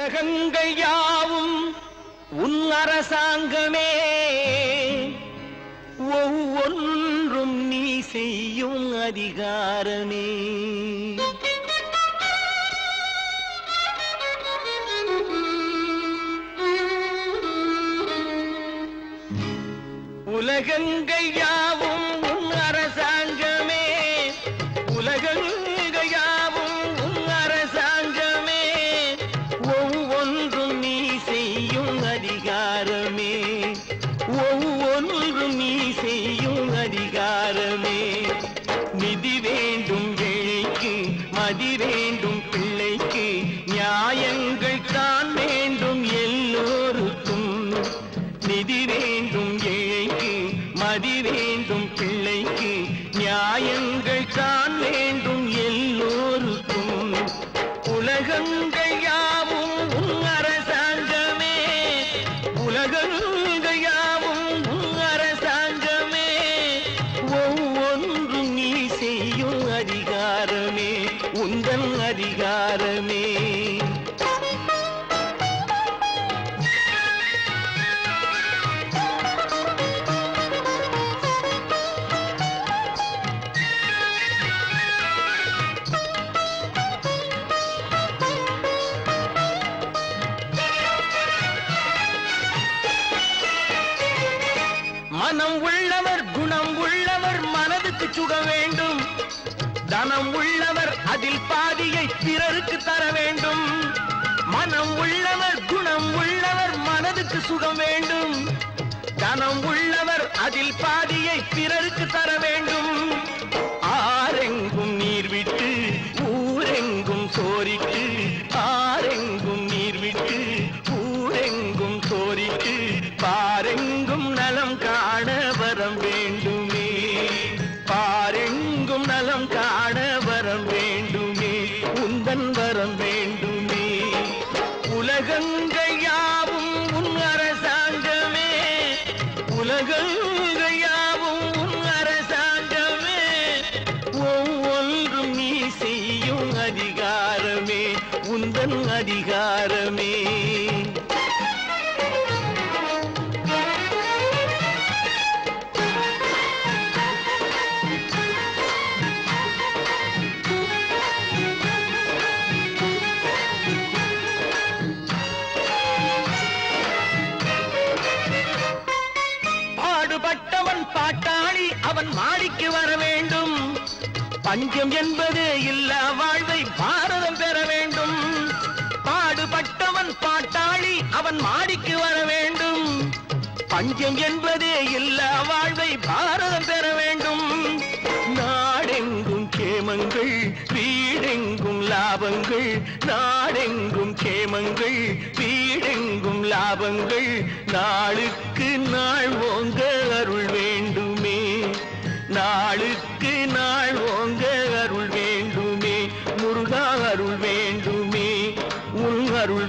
உலகங்கள் யாவும் உன் அரசாங்கமே, ஒவ்வொன்றும் நீ செய்யும் அதிகாரமே. உலகங்கள் யாவும் உன் அரசாங்கமே, உலகங்கள் யாவும் உன் அரசாங்கமே, ஒவ்வொன்றும் நீ செய்யும் அதிகாரமே, ஒவ்வொன்றும் நீ செய்யும் அதிகாரமே. நிதி வேண்டும் ஏழைக்கு, மதி வேண்டும் பிள்ளைக்கு, நியாயங்கள் தான் வேண்டும் எல்லோருக்கும். நிதி வேண்டும் ஏழைக்கு, மதி வேண்டும் பிள்ளைக்கு, நியாயங்கள் தான் வேண்டும் எல்லோருக்கும். உலகங்கள் யாவும் உன் அரசாங்கமே, உலகங்கள் யாவும் உன் அரசாங்கமே, ஒவ்வொன்றும் நீ செய்யும் அதிகாரமே, உந்தன் அதிகாரமே. மனம் உள்ளவர் குணம் உள்ளவர் மனதுக்கு சுக வேண்டும். தனம் உள்ளவர் அதில் பாதியை பிறருக்கு தர வேண்டும். மனம் உள்ளவர் குணம் உள்ளவர் மனதுக்கு சுகம் வேண்டும். தனம் உள்ளவர் அதில் பாதியை பிறருக்கு தர வேண்டும். ஆரெங்கும் நீர் விட்டு ஊரெங்கும் சோரிட்டு, ஆரெங்கும் நீர் விட்டு ஊரெங்கும் சோரிட்டு, பாரெங்கும் நலம் காண வரம் வேண்டுமே, பாரெங்கும் நலம் காண வரம் வேண்டுமே, உந்தன் வரம் வேண்டுமே. உலகங்கள் யாவும் உன் அரசாங்கமே, உலகங்கள் யாவும் உன் அரசாங்கமே, ஒவ்வொன்றும் நீ செய்யும் அதிகாரமே, உந்தன் அதிகாரமே. பாடுபட்டவன் பாட்டாளி அவன் மாடிக்கு வர வேண்டும். பஞ்சம் என்பது இல்லா வாழ்வை பாரதம் பெற வேண்டும். பாடுபட்டவன் பாட்டாளி அவன் மாடிக்கு வர வேண்டும். பஞ்சம் என்பது இல்லா வாழ்வை பாரதம் பெற வேண்டும். நாடெங்கும் கேமங்கள் வீடெங்கும் லாபங்கள், நாடெங்கும் கேமங்கள் வீடெங்கும் லாபங்கள், நாளுக்கு நாள் ஓங்க அருள் வேண்டுமே, நாளுக்கு நாள் ஓங்க அருள் வேண்டுமே, முருகா அருள் வேண்டுமே, உன் அருள்